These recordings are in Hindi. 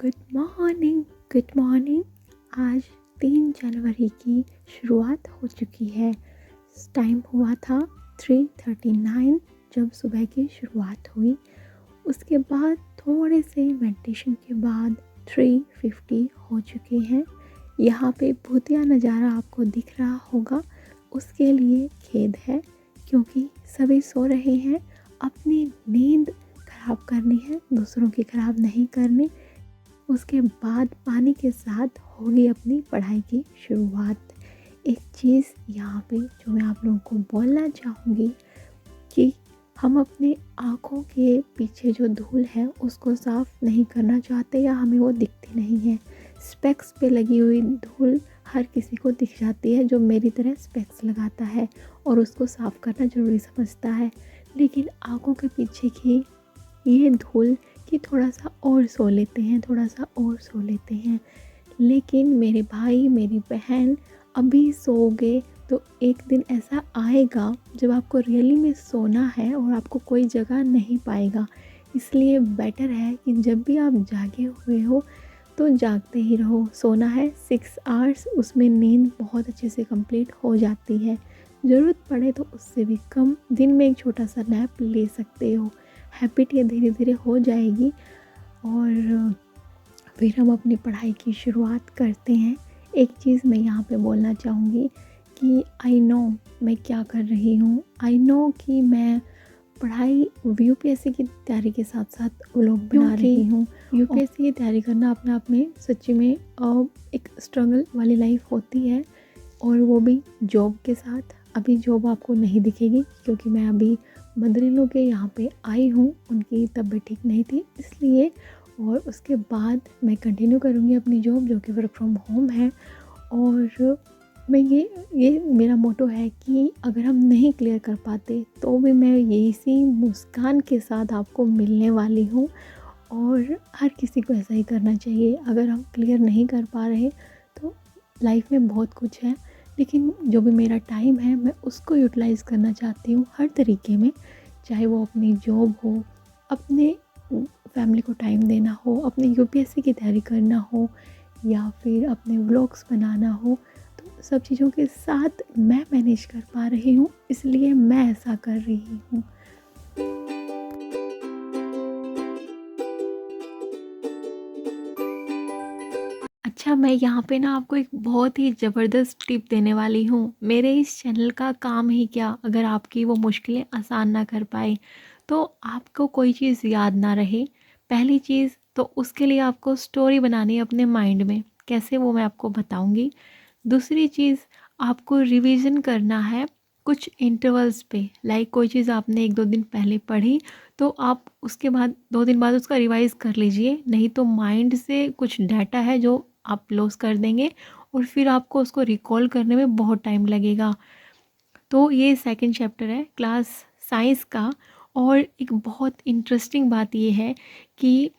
Good morning, good morning. आज 3 जनवरी की शुरुआत हो चुकी है। टाइम हुआ था 3:39 जब सुबह की शुरुआत हुई। उसके बाद थोड़े से मेडिटेशन के बाद 3:50 हो चुके हैं। यहाँ पे भूतिया नज़ारा आपको दिख रहा होगा, उसके लिए खेद है क्योंकि सभी सो रहे हैं। अपनी नींद खराब करनी है, दूसरों की खराब नहीं करनी। उसके बाद पानी के साथ होगी अपनी पढ़ाई की शुरुआत। एक चीज़ यहाँ पे जो मैं आप लोगों को बोलना चाहूँगी कि हम अपने आँखों के पीछे जो धूल है उसको साफ़ नहीं करना चाहते या हमें वो दिखती नहीं है। स्पेक्स पे लगी हुई धूल हर किसी को दिख जाती है जो मेरी तरह स्पेक्स लगाता है और उसको साफ़ करना ज़रूरी समझता है। लेकिन आँखों के पीछे की ये धूल कि थोड़ा सा और सो लेते हैं, थोड़ा सा और सो लेते हैं। लेकिन मेरे भाई मेरी बहन अभी सोओगे तो एक दिन ऐसा आएगा जब आपको रियली में सोना है और आपको कोई जगह नहीं पाएगा। इसलिए बेटर है कि जब भी आप जागे हुए हो तो जागते ही रहो। सोना है 6 आवर्स, उसमें नींद बहुत अच्छे से कंप्लीट हो जाती है। ज़रूरत पड़े तो उससे भी कम दिन में एक छोटा सा नैप ले सकते हो। हैबिट ये धीरे धीरे हो जाएगी और फिर हम अपनी पढ़ाई की शुरुआत करते हैं। एक चीज़ मैं यहाँ पे बोलना चाहूँगी कि आई नो मैं क्या कर रही हूँ। आई नो कि मैं पढ़ाई यूपीएससी की तैयारी के साथ साथ व्लॉग बना रही हूँ। यूपीएससी की तैयारी करना अपने आप में सच्ची में एक स्ट्रगल वाली लाइफ होती है और वो भी जॉब के साथ। अभी जॉब आपको नहीं दिखेगी क्योंकि मैं अभी मदर-इन-लॉ के यहाँ पे आई हूँ, उनकी तबीयत ठीक नहीं थी इसलिए। और उसके बाद मैं कंटिन्यू करूँगी अपनी जॉब जो कि वर्क फ्रॉम होम है। और मैं ये मेरा मोटो है कि अगर हम नहीं क्लियर कर पाते तो भी मैं इसी मुस्कान के साथ आपको मिलने वाली हूँ और हर किसी को ऐसा ही करना चाहिए। अगर हम क्लियर नहीं कर पा रहे तो लाइफ में बहुत कुछ है, लेकिन जो भी मेरा टाइम है मैं उसको यूटिलाइज़ करना चाहती हूँ हर तरीके में। चाहे वो अपनी जॉब हो, अपने फैमिली को टाइम देना हो, अपने यूपीएससी की तैयारी करना हो या फिर अपने व्लॉग्स बनाना हो। तो सब चीज़ों के साथ मैं मैनेज कर पा रही हूँ, इसलिए मैं ऐसा कर रही हूँ। अच्छा, मैं यहाँ पे ना आपको एक बहुत ही ज़बरदस्त टिप देने वाली हूँ। मेरे इस चैनल का काम ही क्या, अगर आपकी वो मुश्किलें आसान ना कर पाए तो आपको कोई चीज़ याद ना रहे। पहली चीज़ तो उसके लिए आपको स्टोरी बनानी है अपने माइंड में, कैसे वो मैं आपको बताऊँगी। दूसरी चीज़, आपको रिवीजन करना है कुछ इंटरवल्स पे। लाइक कोई चीज़ आपने 1-2 दिन पहले पढ़ी तो आप उसके बाद 2 दिन बाद उसका रिवाइज़ कर लीजिए, नहीं तो माइंड से कुछ डाटा है जो आप लॉस कर देंगे और फिर आपको उसको रिकॉल करने में बहुत टाइम लगेगा। तो ये सेकंड चैप्टर है क्लास साइंस का। और एक बहुत इंटरेस्टिंग बात ये है कि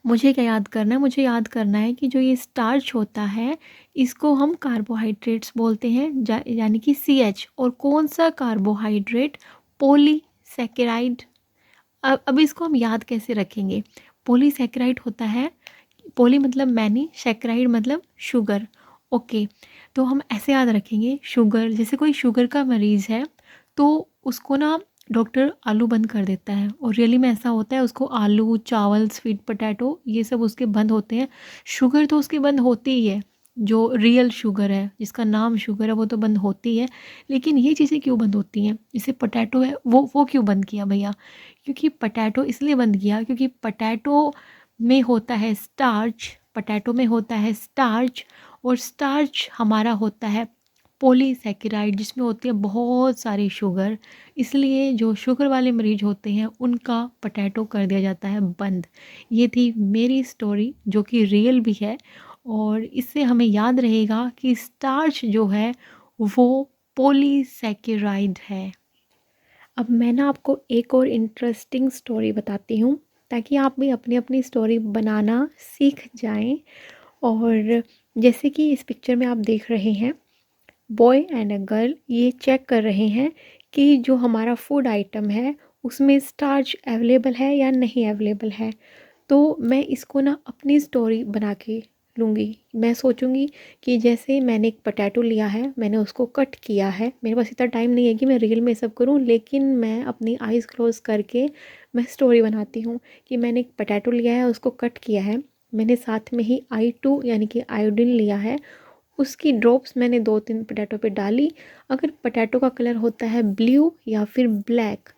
मुझे क्या याद करना है, मुझे याद करना है कि जो ये स्टार्च होता है इसको हम कार्बोहाइड्रेट्स बोलते हैं, यानी कि CH। और कौन सा कार्बोहाइड्रेट? पॉलीसैकेराइड। अब इसको हम याद कैसे रखेंगे? पॉलीसैकेराइड होता है, पॉली मतलब मैनी, सैकेराइड मतलब शुगर। ओके, तो हम ऐसे याद रखेंगे शुगर। जैसे कोई शुगर का मरीज़ है तो उसको ना डॉक्टर आलू बंद कर देता है और रियली में ऐसा होता है। उसको आलू, चावल, स्वीट पोटैटो ये सब उसके बंद होते हैं। शुगर तो उसकी बंद होती ही है, जो रियल शुगर है जिसका नाम शुगर है वो तो बंद होती है। लेकिन ये चीज़ें क्यों बंद होती हैं? जैसे पोटैटो है, वो क्यों बंद किया भैया? क्योंकि पोटैटो इसलिए बंद किया क्योंकि पोटैटो में होता है स्टार्च, पोटैटो में होता है स्टार्च और स्टार्च हमारा होता है पॉलीसैकेराइड जिसमें होती है बहुत सारी शुगर। इसलिए जो शुगर वाले मरीज होते हैं उनका पोटैटो कर दिया जाता है बंद। ये थी मेरी स्टोरी जो कि रियल भी है और इससे हमें याद रहेगा कि स्टार्च जो है वो पॉलीसैकेराइड है। अब मैं ना आपको एक और इंटरेस्टिंग स्टोरी बताती हूँ ताकि आप भी अपनी अपनी स्टोरी बनाना सीख जाएं। और जैसे कि इस पिक्चर में आप देख रहे हैं, बॉय एंड अ गर्ल ये चेक कर रहे हैं कि जो हमारा फूड आइटम है उसमें स्टार्च अवेलेबल है या नहीं अवेलेबल है। तो मैं इसको ना अपनी स्टोरी बना के लूँगी। मैं सोचूँगी कि जैसे मैंने एक पोटैटो लिया है, मैंने उसको कट किया है, मेरे पास इतना टाइम नहीं है कि मैं रियल में ये सब करूँ, लेकिन मैं अपनी आइज़ क्लोज़ करके मैं स्टोरी बनाती हूँ कि मैंने एक पोटैटो लिया है, उसको कट किया है। मैंने साथ में ही I2 यानी कि आयोडीन लिया है, उसकी ड्रॉप्स मैंने 2-3 पोटैटो पे डाली। अगर पोटैटो का कलर होता है ब्लू या फिर ब्लैक,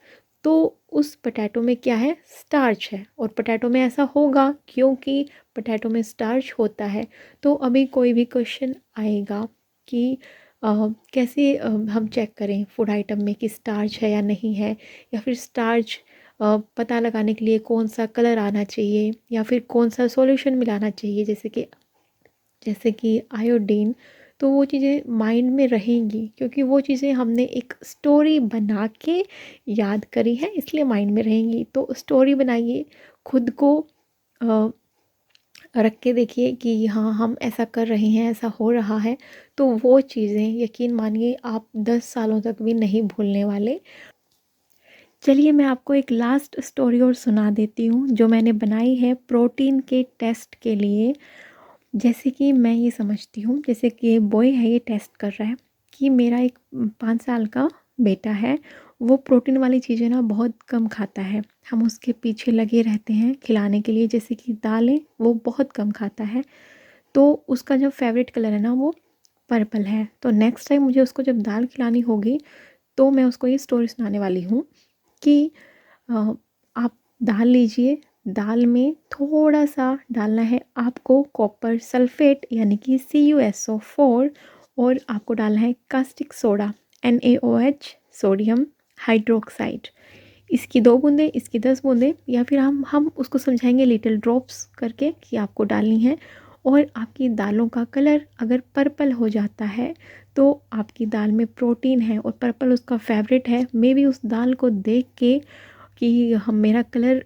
तो उस पोटैटो में क्या है, स्टार्च है, और पोटैटो में ऐसा होगा क्योंकि पोटैटो में स्टार्च होता है। तो अभी कोई भी क्वेश्चन आएगा कि कैसे हम चेक करें फूड आइटम में कि स्टार्च है या नहीं है, या फिर स्टार्च पता लगाने के लिए कौन सा कलर आना चाहिए या फिर कौन सा सॉल्यूशन मिलाना चाहिए, जैसे कि आयोडीन। तो वो चीज़ें माइंड में रहेंगी क्योंकि वो चीज़ें हमने एक स्टोरी बना के याद करी है, इसलिए माइंड में रहेंगी। तो स्टोरी बनाइए, खुद को रख के देखिए कि हाँ, हम ऐसा कर रहे हैं, ऐसा हो रहा है। तो वो चीज़ें यकीन मानिए आप 10 सालों तक भी नहीं भूलने वाले। चलिए मैं आपको एक लास्ट स्टोरी और सुना देती हूँ जो मैंने बनाई है प्रोटीन के टेस्ट के लिए। जैसे कि मैं ये समझती हूँ, जैसे कि बॉय है, ये टेस्ट कर रहा है कि मेरा एक 5 साल का बेटा है, वो प्रोटीन वाली चीज़ें ना बहुत कम खाता है। हम उसके पीछे लगे रहते हैं खिलाने के लिए, जैसे कि दालें वो बहुत कम खाता है। तो उसका जो फेवरेट कलर है ना वो पर्पल है। तो नेक्स्ट टाइम मुझे उसको जब दाल खिलानी होगी तो मैं उसको ये स्टोरी सुनाने वाली हूँ कि आप दाल लीजिए, दाल में थोड़ा-सा डालना है आपको कॉपर सल्फेट यानी कि CuSO4, और आपको डालना है caustic soda NaOH, sodium hydroxide. इसकी 2 बूँदें, इसकी 10 बूँदें, या फिर हम उसको समझाएँगे लिटिल ड्रॉप्स करके कि आपको डालनी है। और आपकी दालों का कलर अगर पर्पल हो जाता है तो आपकी दाल में प्रोटीन है और पर्पल उसका फेवरेट है। मेबी उस दाल को देख के कि हम मेरा कलर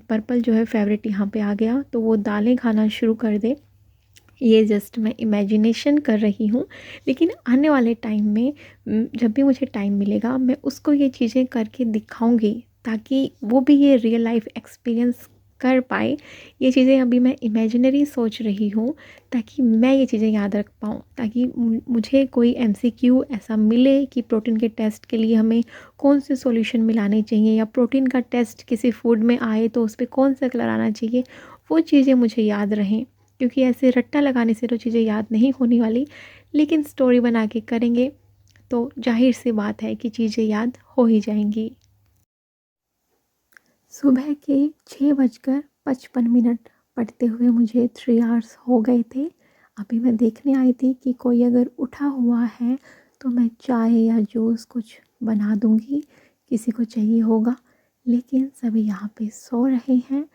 पर्पल जो है फेवरेट यहाँ पे आ गया, तो वो दालें खाना शुरू कर दे। ये जस्ट मैं इमेजिनेशन कर रही हूँ, लेकिन आने वाले टाइम में जब भी मुझे टाइम मिलेगा मैं उसको ये चीज़ें करके दिखाऊंगी ताकि वो भी ये रियल लाइफ एक्सपीरियंस कर पाए। ये चीज़ें अभी मैं इमेजिनरी सोच रही हूँ ताकि मैं ये चीज़ें याद रख पाऊँ, ताकि मुझे कोई MCQ ऐसा मिले कि प्रोटीन के टेस्ट के लिए हमें कौन से सॉल्यूशन मिलाने चाहिए, या प्रोटीन का टेस्ट किसी फूड में आए तो उस पर कौन सा कलर आना चाहिए, वो चीज़ें मुझे याद रहें। क्योंकि ऐसे रट्टा लगाने से तो चीज़ें याद नहीं होने वाली, लेकिन स्टोरी बना के करेंगे तो जाहिर सी बात है कि चीज़ें याद हो ही जाएंगी। सुबह के 6:55 पढ़ते हुए मुझे 3 आवर्स हो गए थे। अभी मैं देखने आई थी कि कोई अगर उठा हुआ है तो मैं चाय या जूस कुछ बना दूंगी, किसी को चाहिए होगा, लेकिन सभी यहाँ पे सो रहे हैं।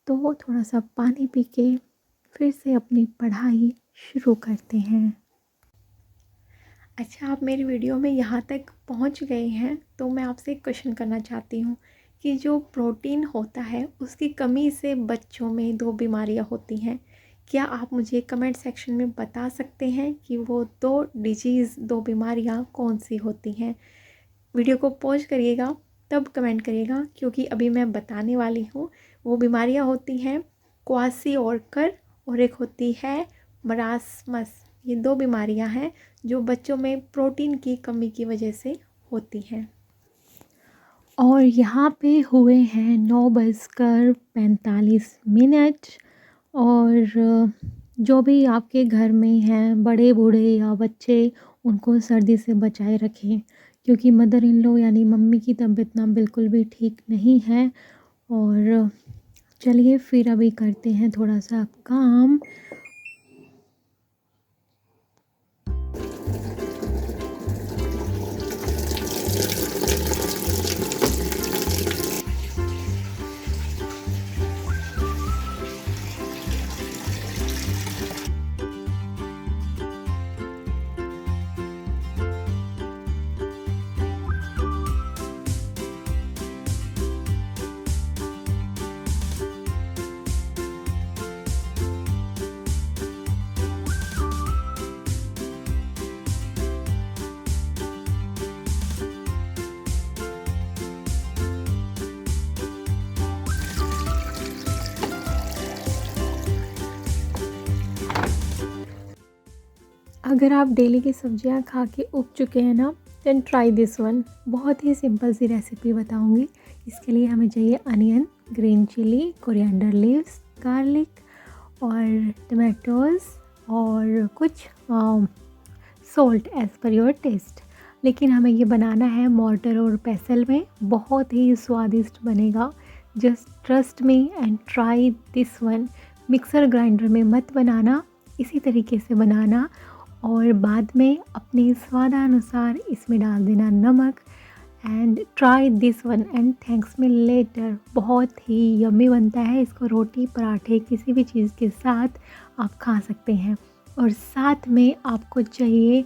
तो वो थोड़ा सा पानी पी के फिर से अपनी पढ़ाई शुरू करते हैं। अच्छा, आप मेरी वीडियो में यहाँ तक पहुँच गए हैं तो मैं आपसे एक क्वेश्चन करना चाहती हूँ कि जो प्रोटीन होता है उसकी कमी से बच्चों में 2 बीमारियाँ होती हैं। क्या आप मुझे कमेंट सेक्शन में बता सकते हैं कि वो 2 बीमारियाँ कौन सी होती हैं? वीडियो को पॉज करिएगा तब कमेंट करिएगा, क्योंकि अभी मैं बताने वाली हूँ। वो बीमारियाँ होती हैं क्वासिओरकर और एक होती है मरासमस। ये 2 बीमारियां हैं जो बच्चों में प्रोटीन की कमी की वजह से होती हैं। और यहाँ पे हुए हैं 9:45। और जो भी आपके घर में हैं बड़े बूढ़े या बच्चे, उनको सर्दी से बचाए रखें, क्योंकि मदर इन लॉ यानी मम्मी की तबीयत ना बिल्कुल भी ठीक नहीं है। और चलिए फिर अभी करते हैं थोड़ा सा काम। अगर आप डेली की सब्जियां खा के उब चुके हैं ना, देन ट्राई दिस वन। बहुत ही सिंपल सी रेसिपी बताऊंगी। इसके लिए हमें चाहिए onion, green chilli, coriander leaves, garlic और टमाटोज़ और कुछ salt as per your taste. लेकिन हमें ये बनाना है मॉर्टर और पेसल में, बहुत ही स्वादिष्ट बनेगा। Just trust me and try this one. Mixer grinder में मत बनाना, इसी तरीके से बनाना और बाद में अपने स्वादानुसार इसमें डाल देना नमक। And try this one and thanks me later. बहुत ही यम्मी बनता है। इसको रोटी, पराठे, किसी भी चीज़ के साथ आप खा सकते हैं। और साथ में आपको चाहिए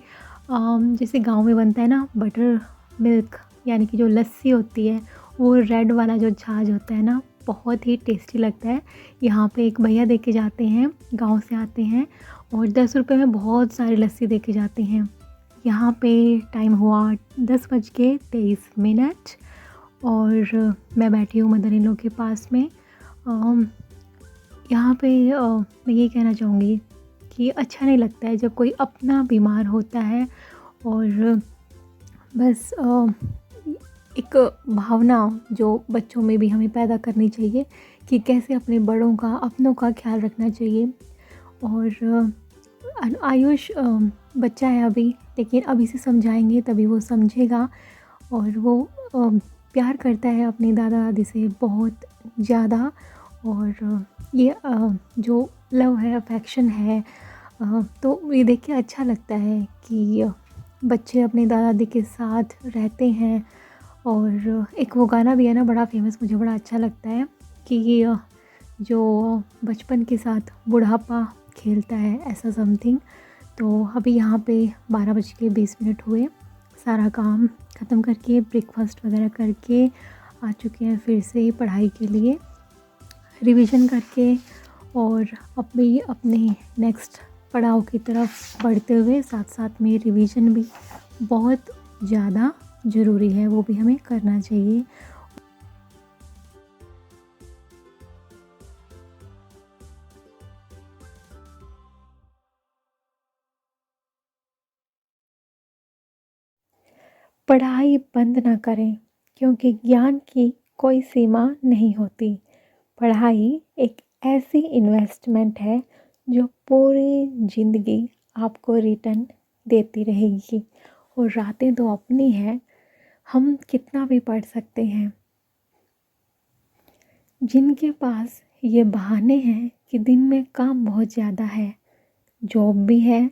जैसे गांव में बनता है ना बटर मिल्क, यानी कि जो लस्सी होती है, वो रेड वाला जो छाछ होता है ना, बहुत ही टेस्टी लगता है। यहाँ पे एक भैया दे के जाते हैं, गांव से आते हैं और 10 रुपये में बहुत सारी लस्सी दे के जाते हैं। यहाँ पे टाइम हुआ 10:23 और मैं बैठी हूँ मदर इन लॉ के पास में। यहाँ पे मैं ये कहना चाहूँगी कि अच्छा नहीं लगता है जब कोई अपना बीमार होता है और बस एक भावना जो बच्चों में भी हमें पैदा करनी चाहिए कि कैसे अपने बड़ों का, अपनों का ख्याल रखना चाहिए। और आयुष बच्चा है अभी, लेकिन अभी से समझाएंगे तभी वो समझेगा। और वो प्यार करता है अपने दादा दादी से बहुत ज़्यादा। और ये जो लव है, अफेक्शन है, तो ये देख के अच्छा लगता है कि बच्चे अपने दादा दादी के साथ रहते हैं। और एक वो गाना भी है ना बड़ा फेमस, मुझे बड़ा अच्छा लगता है कि जो बचपन के साथ बुढ़ापा खेलता है, ऐसा समथिंग। तो अभी यहाँ पे 12:20 हुए, सारा काम ख़त्म करके ब्रेकफास्ट वगैरह करके आ चुके हैं फिर से पढ़ाई के लिए, रिवीजन करके और अपने नेक्स्ट पड़ाव की तरफ बढ़ते हुए। साथ साथ में रिवीजन भी बहुत ज़्यादा ज़रूरी है, वो भी हमें करना चाहिए। पढ़ाई बंद ना करें, क्योंकि ज्ञान की कोई सीमा नहीं होती। पढ़ाई एक ऐसी इन्वेस्टमेंट है जो पूरी ज़िंदगी आपको रिटर्न देती रहेगी। और रातें तो अपनी हैं, हम कितना भी पढ़ सकते हैं। जिनके पास ये बहाने हैं कि दिन में काम बहुत ज़्यादा है, जॉब भी है,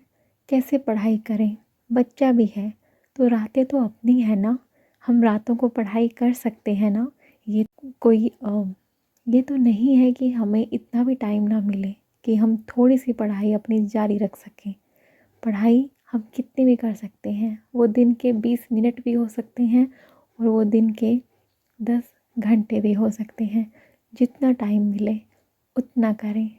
कैसे पढ़ाई करें, बच्चा भी है, तो रातें तो अपनी है ना, हम रातों को पढ़ाई कर सकते हैं ना। ये कोई ये तो नहीं है कि हमें इतना भी टाइम ना मिले कि हम थोड़ी सी पढ़ाई अपनी जारी रख सकें। पढ़ाई हम कितनी भी कर सकते हैं, वो दिन के 20 मिनट भी हो सकते हैं और वो दिन के 10 घंटे भी हो सकते हैं। जितना टाइम मिले उतना करें।